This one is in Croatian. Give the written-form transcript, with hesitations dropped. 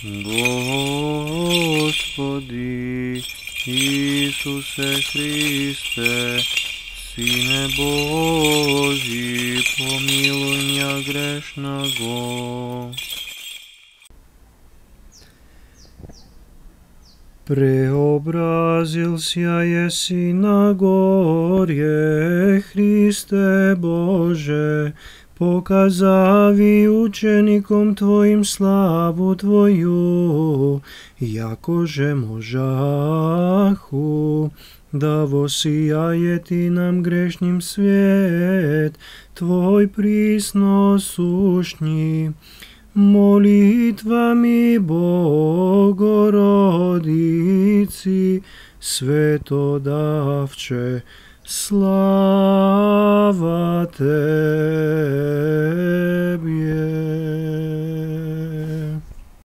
Gospodi Isuse Hriste, Sine Božji, pomiluj mňa grešnago. Preobrazil sja jesi na gorje, Hriste Bože, pokazavi učenikom Tvojim slavu Tvoju, jakože možahu, da vosijajeti nam grešnim svijet, Tvoj prisno sušnji. Molitvami Bogorodici, svetodavče, slava Tebje.